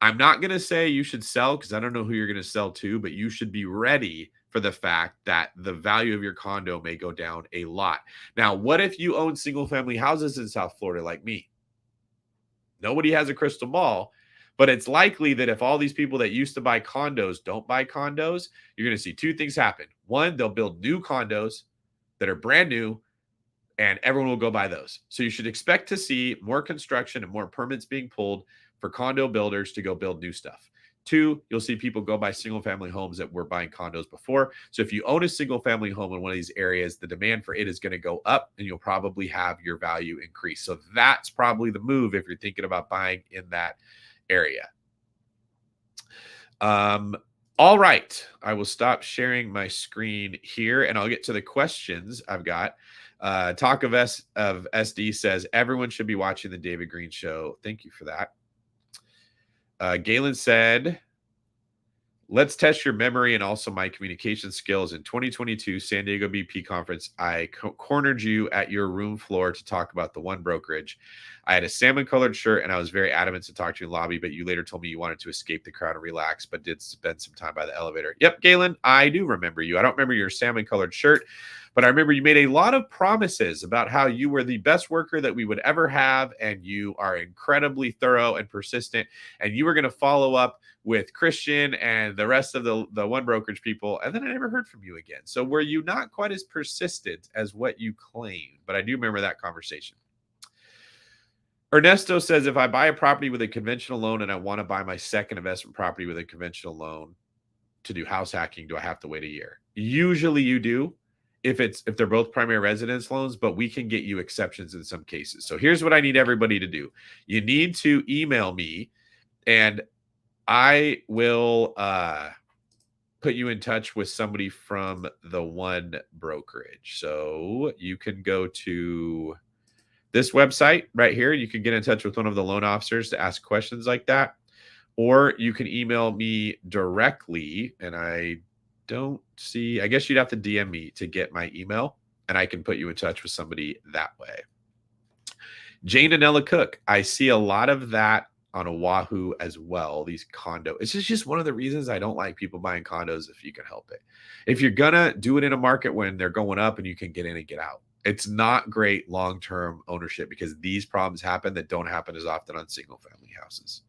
Speaker 1: I'm not going to say you should sell because I don't know who you're going to sell to, but you should be ready for the fact that the value of your condo may go down a lot. Now, what if you own single family houses in South Florida like me? Nobody has a crystal ball, but it's likely that if all these people that used to buy condos don't buy condos, you're going to see two things happen. One, they'll build new condos that are brand new, and everyone will go buy those. So you should expect to see more construction and more permits being pulled for condo builders to go build new stuff. Two, you'll see people go buy single family homes that were buying condos before. So if you own a single family home in one of these areas, the demand for it is going to go up and you'll probably have your value increase. So that's probably the move if you're thinking about buying in that area. All right. I will stop sharing my screen here and I'll get to the questions I've got. Talk of SD says, everyone should be watching the David Greene Show. Thank you for that. Galen said, Let's test your memory and also my communication skills. In 2022 San Diego BP conference, I cornered you at your room floor to talk about the One Brokerage. I had a salmon colored shirt and I was very adamant to talk to you in the lobby, but you later told me you wanted to escape the crowd and relax, but did spend some time by the elevator. Yep, Galen, I do remember you. I don't remember your salmon colored shirt, but I remember you made a lot of promises about how you were the best worker that we would ever have, and you are incredibly thorough and persistent, and you were going to follow up with Christian and the rest of the One Brokerage people, and then I never heard from you again. So were you not quite as persistent as what you claimed? But I do remember that conversation. Ernesto says, if I buy a property with a conventional loan and I want to buy my second investment property with a conventional loan to do house hacking, do I have to wait a year? Usually you do if they're both primary residence loans, but we can get you exceptions in some cases. So here's what I need everybody to do. You need to email me and I will put you in touch with somebody from the One Brokerage. So you can go to this website right here. You can get in touch with one of the loan officers to ask questions like that. Or you can email me directly, and I don't see, I guess you'd have to DM me to get my email, and I can put you in touch with somebody that way. Jane and Ella Cook, I see a lot of that on Oahu as well, these condo. It's just one of the reasons I don't like people buying condos if you can help it. If you're gonna do it in a market when they're going up and you can get in and get out, it's not great long-term ownership because these problems happen that don't happen as often on single-family houses.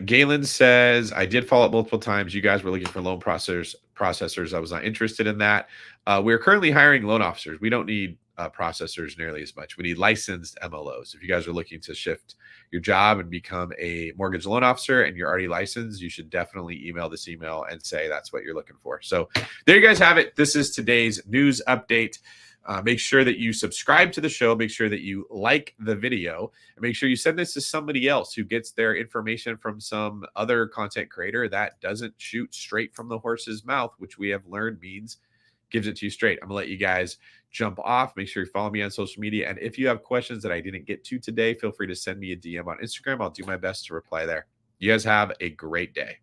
Speaker 1: Galen says, I did follow up multiple times. You guys were looking for loan processors. I was not interested in that. We're currently hiring loan officers. We don't need processors nearly as much. We need licensed MLOs. If you guys are looking to shift your job and become a mortgage loan officer and you're already licensed, you should definitely email this email and say that's what you're looking for. So there you guys have it. This is today's news update. Make sure that you subscribe to the show. Make sure that you like the video, and make sure you send this to somebody else who gets their information from some other content creator that doesn't shoot straight from the horse's mouth, which we have learned means gives it to you straight. I'm gonna let you guys jump off. Make sure you follow me on social media. And if you have questions that I didn't get to today, feel free to send me a DM on Instagram. I'll do my best to reply there. You guys have a great day.